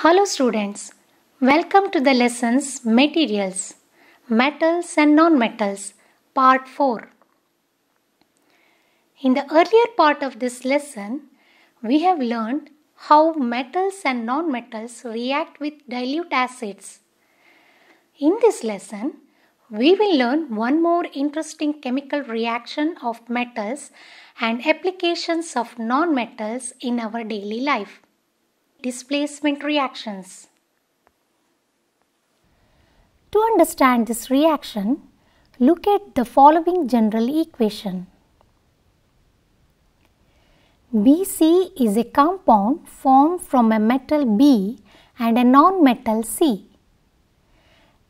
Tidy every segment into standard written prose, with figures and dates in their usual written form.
Hello students, welcome to the lessons Materials, Metals and Non-Metals, Part 4. In the earlier part of this lesson, we have learned how metals and non-metals react with dilute acids. In this lesson, we will learn one more interesting chemical reaction of metals and applications of non-metals in our daily life. Displacement reactions. To understand this reaction, look at the following general equation. Bc is a compound formed from a metal B and a non-metal C.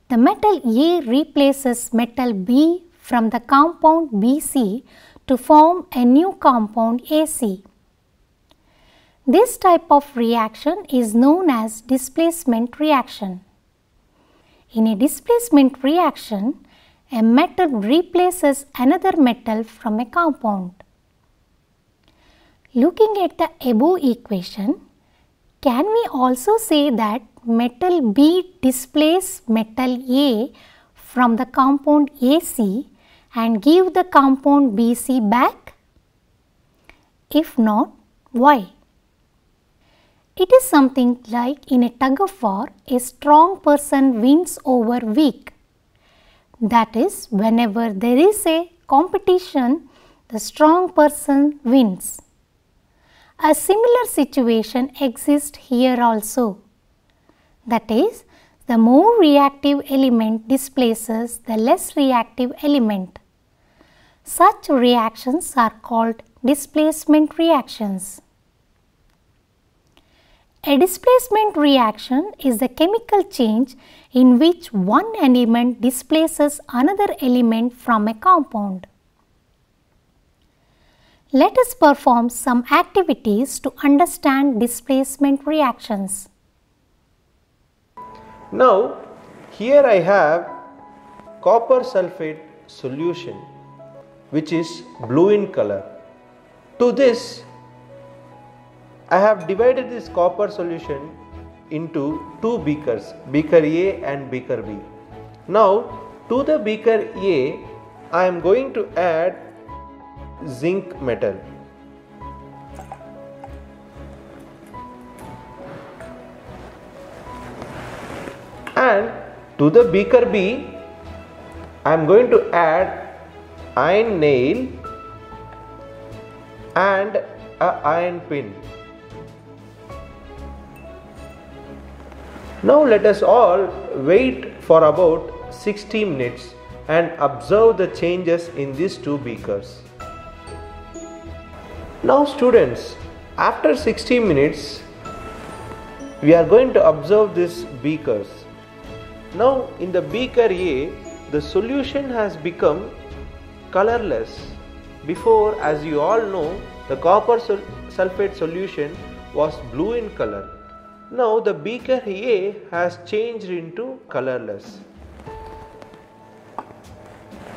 The metal A replaces metal B from the compound Bc to form a new compound AC. This type of reaction is known as displacement reaction. In a displacement reaction, a metal replaces another metal from a compound. Looking at the above equation, can we also say that metal B displaces metal A from the compound AC and give the compound BC back? If not, why? It is something like in a tug of war, a strong person wins over weak. That is, whenever there is a competition, the strong person wins. A similar situation exists here also. That is, the more reactive element displaces the less reactive element. Such reactions are called displacement reactions. A displacement reaction is a chemical change in which one element displaces another element from a compound. Let us perform some activities to understand displacement reactions. Now, here I have copper sulfate solution which is blue in color. To this, I have divided this copper solution into two beakers, beaker A and beaker B. Now, to the beaker A, I am going to add zinc metal. And to the beaker B, I am going to add iron nail and an iron pin. Now let us all wait for about 60 minutes and observe the changes in these two beakers. Now students, after 60 minutes, we are going to observe these beakers. Now in the beaker A, the solution has become colorless. Before, as you all know, the copper sulfate solution was blue in color. Now the beaker A has changed into colorless.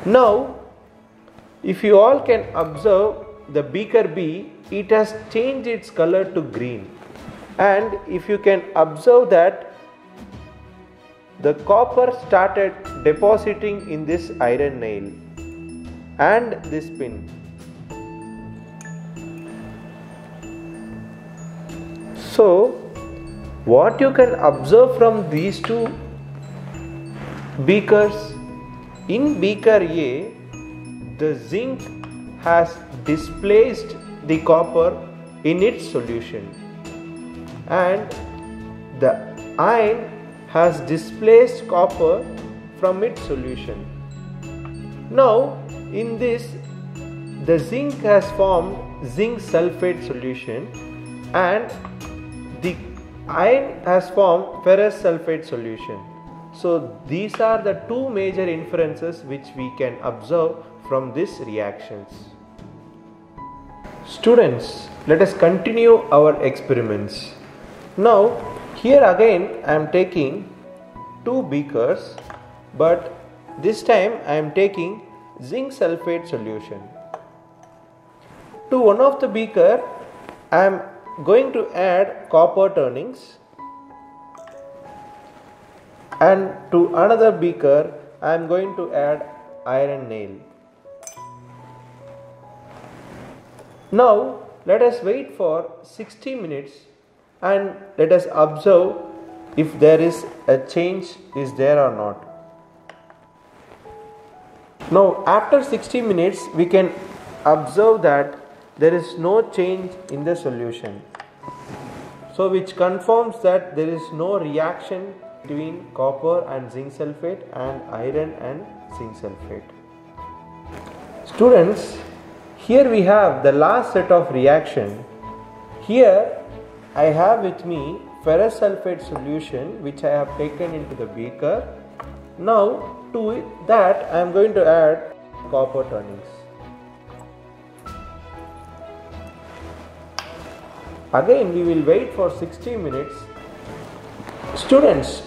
Now, if you all can observe the beaker B, it has changed its color to green. And if you can observe that the copper started depositing in this iron nail and this pin. So, what you can observe from these two beakers, in beaker A, the zinc has displaced the copper in its solution and the iron has displaced copper from its solution. Now, in this, the zinc has formed zinc sulfate solution and the iron has formed ferrous sulfate solution. So these are the two major inferences which we can observe from these reactions. Students, let us continue our experiments. Now here again I am taking two beakers, but this time I am taking zinc sulfate solution. To one of the beaker I am going to add copper turnings and to another beaker I am going to add iron nail. Now let us wait for 60 minutes and let us observe if there is a change is there or not. Now after 60 minutes we can observe that there is no change in the solution. So which confirms that there is no reaction between copper and zinc sulfate and iron and zinc sulfate. Students, here we have the last set of reaction. Here I have with me ferrous sulfate solution which I have taken into the beaker. Now to that I am going to add copper turnings. Again we will wait for 60 minutes. Students,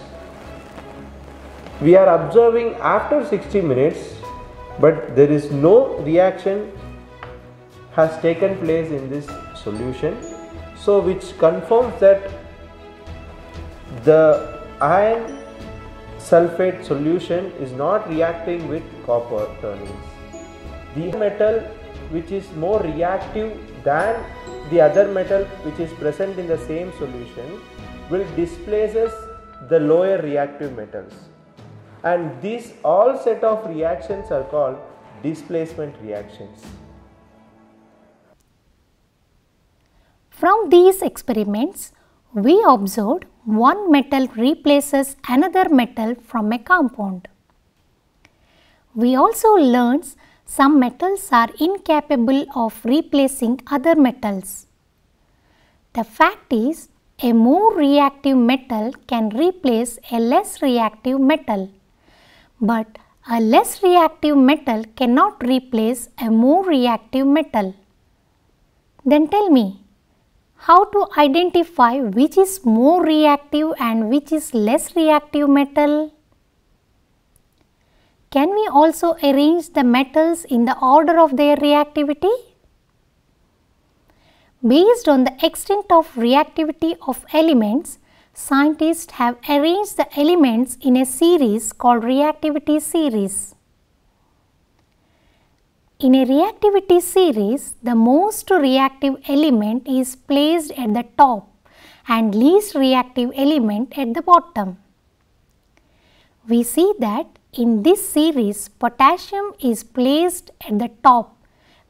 we are observing after 60 minutes but there is no reaction has taken place in this solution. So which confirms that the iron sulfate solution is not reacting with copper turnings. The metal which is more reactive than the other metal which is present in the same solution will displaces the lower reactive metals, and these all set of reactions are called displacement reactions. From these experiments, we observed one metal replaces another metal from a compound. We also learned some metals are incapable of replacing other metals. The fact is, a more reactive metal can replace a less reactive metal, but a less reactive metal cannot replace a more reactive metal. Then tell me, how to identify which is more reactive and which is less reactive metal? Can we also arrange the metals in the order of their reactivity? Based on the extent of reactivity of elements, scientists have arranged the elements in a series called reactivity series. In a reactivity series, the most reactive element is placed at the top and least reactive element at the bottom. We see that in this series, potassium is placed at the top,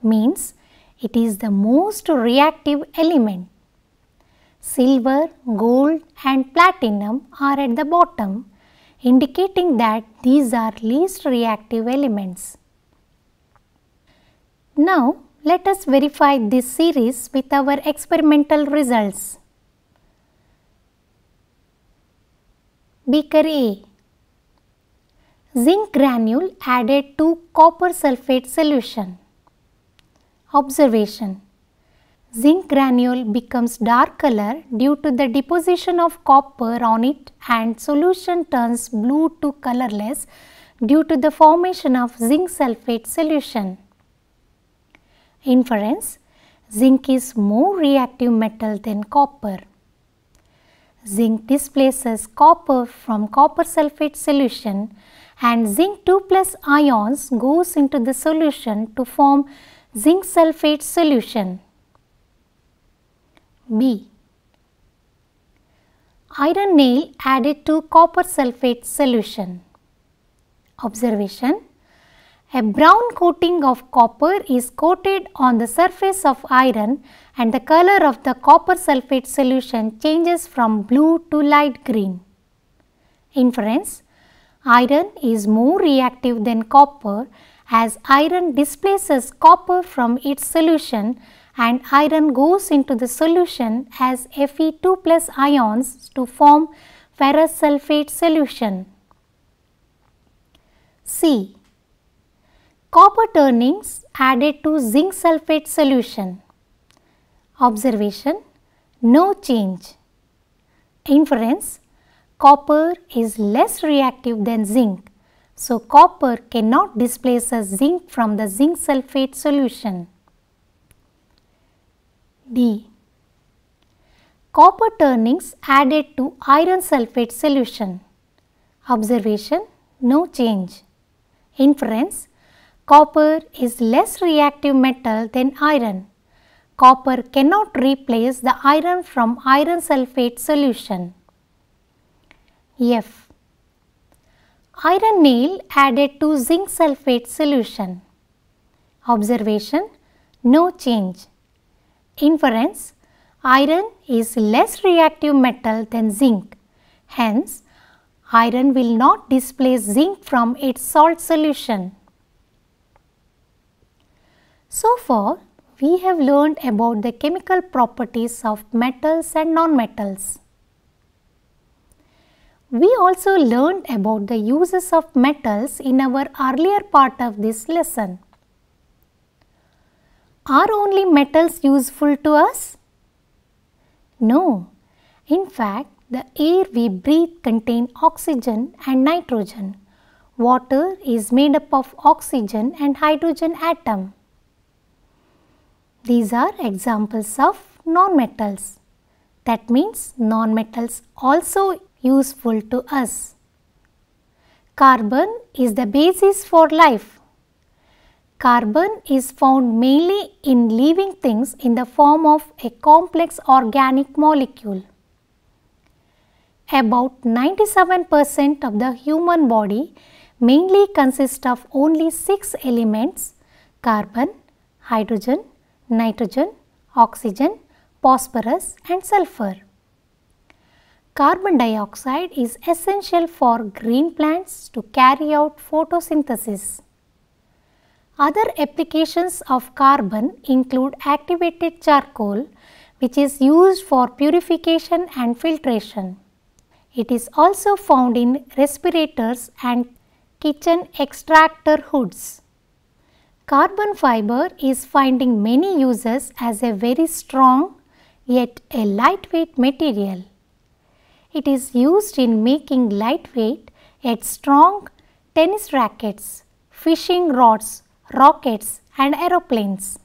means it is the most reactive element. Silver, gold and platinum are at the bottom, indicating that these are least reactive elements. Now, let us verify this series with our experimental results. Beaker A. Zinc granule added to copper sulfate solution. Observation. Zinc granule becomes dark color due to the deposition of copper on it, and solution turns blue to colorless due to the formation of zinc sulfate solution. Inference: zinc is more reactive metal than copper. Zinc displaces copper from copper sulfate solution, and zinc 2+ ions goes into the solution to form zinc sulfate solution. B. Iron nail added to copper sulfate solution. Observation. A brown coating of copper is coated on the surface of iron, and the color of the copper sulfate solution changes from blue to light green. Inference: iron is more reactive than copper, as iron displaces copper from its solution and iron goes into the solution as Fe2+ ions to form ferrous sulfate solution. C. Copper turnings added to zinc sulfate solution. Observation: no change. Inference: copper is less reactive than zinc, so copper cannot displace a zinc from the zinc sulfate solution. D. Copper turnings added to iron sulfate solution. Observation, no change. Inference, copper is less reactive metal than iron. Copper cannot replace the iron from iron sulfate solution. F. Iron nail added to zinc sulfate solution. Observation, no change. Inference, iron is less reactive metal than zinc. Hence, iron will not displace zinc from its salt solution. So far, we have learned about the chemical properties of metals and nonmetals. We also learned about the uses of metals in our earlier part of this lesson. Are only metals useful to us? No. In fact, the air we breathe contains oxygen and nitrogen. Water is made up of oxygen and hydrogen atom. These are examples of nonmetals. That means nonmetals also useful to us. Carbon is the basis for life. Carbon is found mainly in living things in the form of a complex organic molecule. About 97% of the human body mainly consists of only 6 elements: carbon, hydrogen, nitrogen, oxygen, phosphorus and sulfur. Carbon dioxide is essential for green plants to carry out photosynthesis. Other applications of carbon include activated charcoal, which is used for purification and filtration. It is also found in respirators and kitchen extractor hoods. Carbon fiber is finding many uses as a very strong yet a lightweight material. It is used in making lightweight yet strong tennis rackets, fishing rods, rockets and aeroplanes.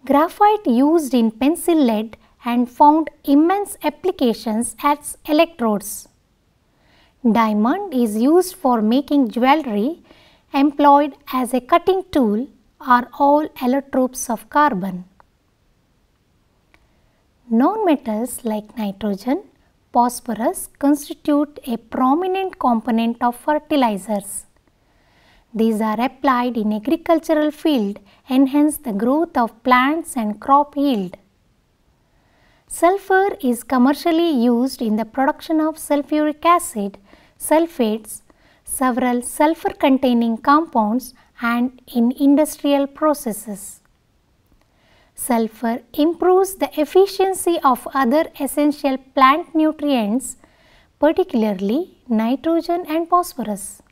Graphite used in pencil lead and found immense applications as electrodes. Diamond is used for making jewelry, employed as a cutting tool, are all allotropes of carbon. Nonmetals like nitrogen, phosphorus constitute a prominent component of fertilizers. These are applied in agricultural field, enhance the growth of plants and crop yield. Sulfur is commercially used in the production of sulfuric acid, sulfates, several sulfur-containing compounds and in industrial processes. Sulfur improves the efficiency of other essential plant nutrients, particularly nitrogen and phosphorus.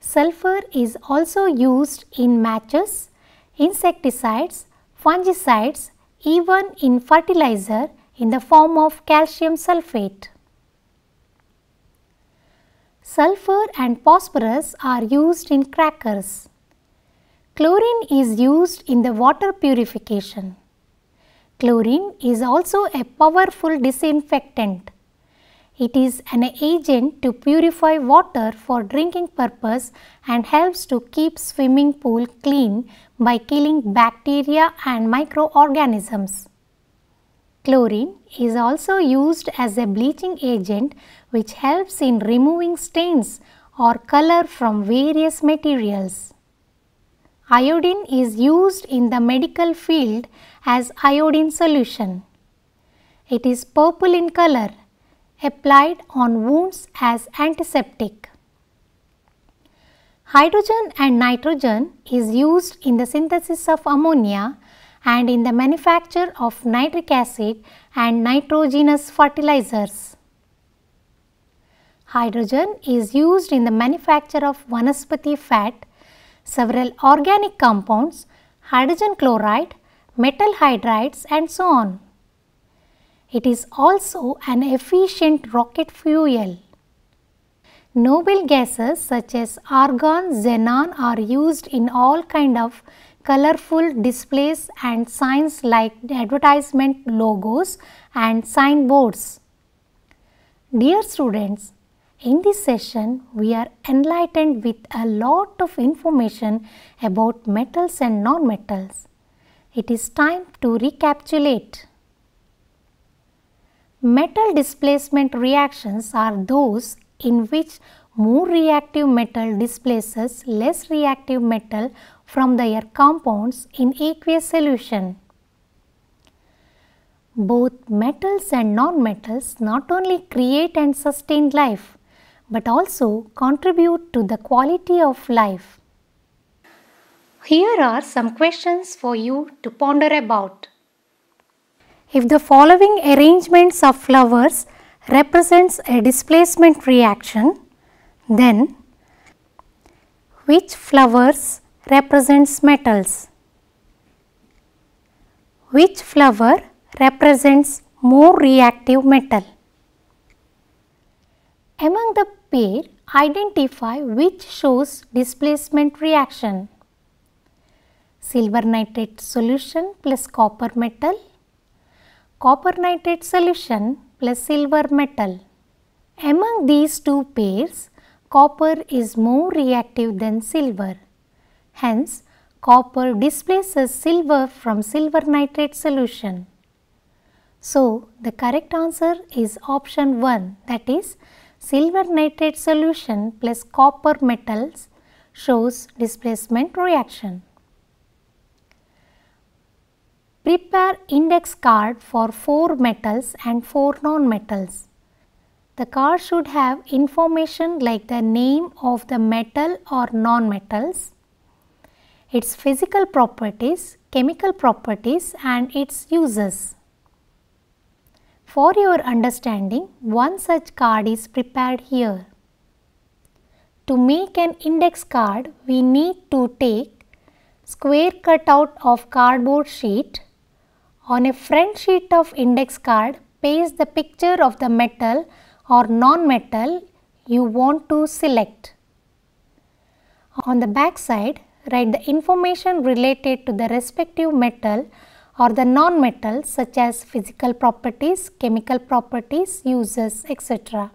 Sulfur is also used in matches, insecticides, fungicides, even in fertilizer in the form of calcium sulfate. Sulfur and phosphorus are used in crackers. Chlorine is used in the water purification. Chlorine is also a powerful disinfectant. It is an agent to purify water for drinking purpose and helps to keep swimming pool clean by killing bacteria and microorganisms. Chlorine is also used as a bleaching agent which helps in removing stains or color from various materials. Iodine is used in the medical field as iodine solution. It is purple in color, applied on wounds as antiseptic. Hydrogen and nitrogen is used in the synthesis of ammonia and in the manufacture of nitric acid and nitrogenous fertilizers. Hydrogen is used in the manufacture of vanaspati fat, several organic compounds, hydrogen chloride, metal hydrides and so on. It is also an efficient rocket fuel. Noble gases such as argon, xenon are used in all kind of colorful displays and signs like advertisement logos and signboards. Dear students, In this session, we are enlightened with a lot of information about metals and non-metals. It is time to recapitulate. Metal displacement reactions are those in which more reactive metal displaces less reactive metal from their compounds in aqueous solution. Both metals and non-metals not only create and sustain life, but also contribute to the quality of life. Here are some questions for you to ponder about. If the following arrangements of flowers represents a displacement reaction, then which flowers represents metals? Which flower represents more reactive metal? Among the pair, identify which shows displacement reaction. Silver nitrate solution plus copper metal, copper nitrate solution plus silver metal. Among these two pairs, copper is more reactive than silver. Hence, copper displaces silver from silver nitrate solution. So, the correct answer is option 1, that is, silver nitrate solution plus copper metals shows displacement reaction. Prepare index card for 4 metals and 4 non-metals. The card should have information like the name of the metal or non-metals, its physical properties, chemical properties and its uses. For your understanding, one such card is prepared here. To make an index card, we need to take square cutout of cardboard sheet. On a front sheet of index card, paste the picture of the metal or non-metal you want to select. On the back side, write the information related to the respective metal or the non-metal such as physical properties, chemical properties, uses, etc.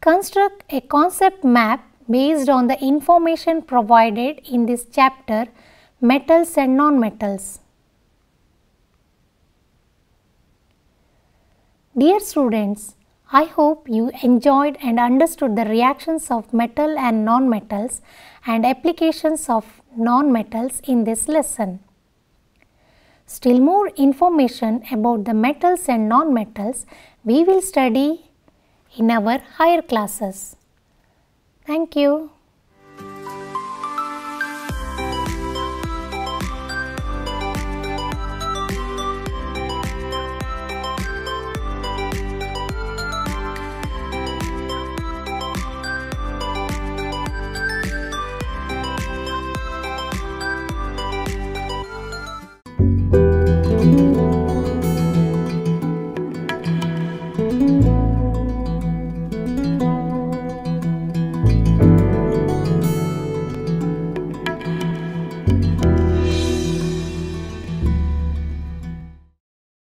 Construct a concept map based on the information provided in this chapter, metals and non-metals. Dear students, I hope you enjoyed and understood the reactions of metal and non-metals and applications of non-metals in this lesson. Still more information about the metals and non-metals we will study in our higher classes. Thank you.